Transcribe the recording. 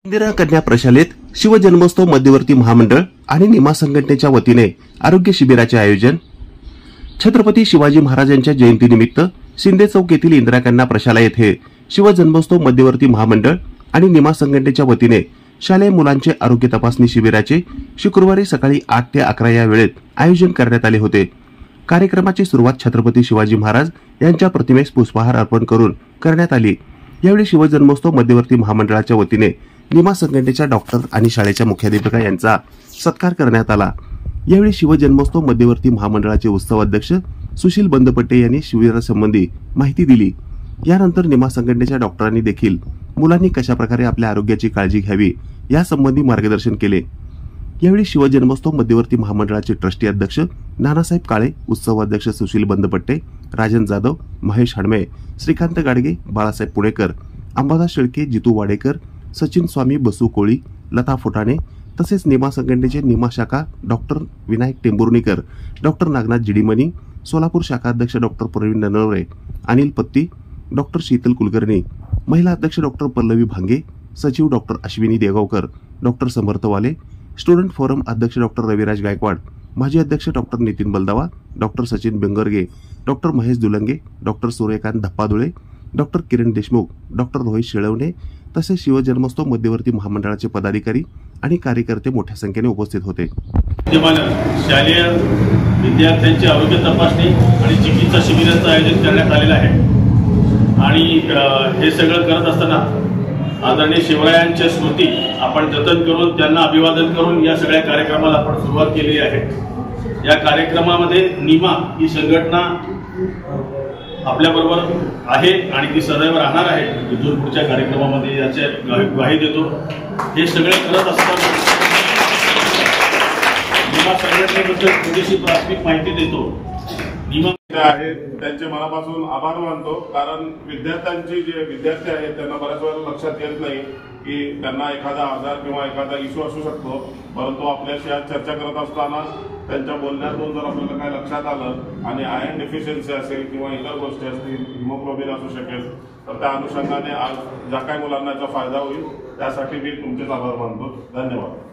इंदिरा कन्या प्रशालेत शिवजन्मोत्सव मध्यवर्ती महामंडळ आणि निमा संघटनेच्या वतीने आरोग्य शिबिराचे आयोजन। छत्रपती शिवाजी महाराजांच्या जयंतीनिमित्त शिंदे चौक येथील इंदिरा कन्या प्रशाला येथे शिवजन्मोत्सव मध्यवर्ती महामंडळ आणि निमा संघटनेच्या वतीने शालेय मुलांचे आरोग्य तपासणी शिबिराचे शुक्रवारी सकाळी 8 ते 11 या वेळेत आयोजन करण्यात आले होते। कार्यक्रमाची सुरुवात छत्रपती शिवाजी महाराज यांच्या प्रतिमेस पुष्पहार अर्पण करून करण्यात आली। यावेळी शिवजन्मोत्सव मध्यवर्ती महामंडळाच्या वतीने निमा संघटनेच्या डॉक्टर आणि शाळेच्या मुख्याध्यापिका यांचा सत्कार करण्यात आला। यावेळी शिवजन्मोत्सव मध्यवर्ती महामंडळाचे उत्सव अध्यक्ष सुशील बंदपट्टे यांनी शिबिरासंबंधी माहिती दिली। यानंतर निमा संघटनेच्या डॉक्टरांनी देखील मुलांनी कशाप्रकारे आपल्या आरोग्याची काळजी घ्यावी यासंबंधी मार्गदर्शन केले। यावेळी शिवजन्मोत्सव मध्यवर्ती महामंडळाचे ट्रस्टी अध्यक्ष नानासाहेब काळे, उत्सव अध्यक्ष सुशील बंदपट्टे, राजन जाधव, महेश हडमे, श्रीकांत गाडगे, बाळासाहेब पुणेकर, अंबादास शेळके, जितू वाडेकर, सचिन स्वामी, बसू कोळी, लता फुटाणे तसेच निमा संघटनेचे निमा शाखा डॉक्टर विनायक टेंभुर्णीकर, डॉक्टर नागनाथ जिडीमणी, सोलापूर शाखा अध्यक्ष डॉक्टर प्रवीण ननवरे, अनिल पत्ती, डॉक्टर शीतल कुलकर्णी, महिला अध्यक्ष डॉक्टर पल्लवी भांगे, सचिव doctor Ashwini Degaonkar, doctor Samarth Wale, student forum अध्यक्ष डॉक्टर रविराज गायकवाड, माजी अध्यक्ष doctor Nitin Baldawa, doctor Sachin Bengarge, doctor Mahesh Dulange, doctor Suryakant Dhappadule, doctor Kiran Deshmukh, doctor Rohit Shelvane तसेच शिवजन्मोत्सव मध्यवर्ती महामंडळाचे पदाधिकारी आणि कार्यकर्ते मोठ्या संख्येने उपस्थित होते। शालेय विद्यार्थ्यांची आरोग्य तपासणी आणि चिकित्सा शिबिराचं आयोजन करण्यात आलेलं आहे आणि हे सगळं करत असताना आदरणीय शिवरायांच्या स्मृती आपण जतन करून त्यांना अभिवादन करून या सगळ्या कार्यक्रमाला आपण सुरुवात केली आहे। या कार्यक्रमामध्ये निमा ही संघटना आपल्याबरोबर आहे आणि ती सदैव राहणार आहे। इथून पुढच्या कार्यक्रमामध्ये याचे ग्वाही देतो। हे सगळे करत असताना निमा संघटनेबद्दल थोडीशी प्राथमिक माहिती देतो। निमा त्यांचे मनापासून आभार मानतो, कारण विद्यार्थ्यांची जे विद्यार्थी आहेत त्यांना बऱ्याच वेळा लक्षात येत नाही की त्यांना एखादा आजार किंवा एखादा इश्यू असू शकतो, परंतु आपल्याशी आज चर्चा करत असताना त्यांच्या बोलण्यातून जर आपल्याला काय लक्षात आलं आणि आयर्न डेफिशियन्सी असेल किंवा इतर गोष्टी असतील, हिमोग्लोबिन असू शकेल, तर त्या अनुषंगाने आज ज्या काही मुलांना याचा फायदा होईल त्यासाठी मी तुमचेच आभार मानतो। धन्यवाद।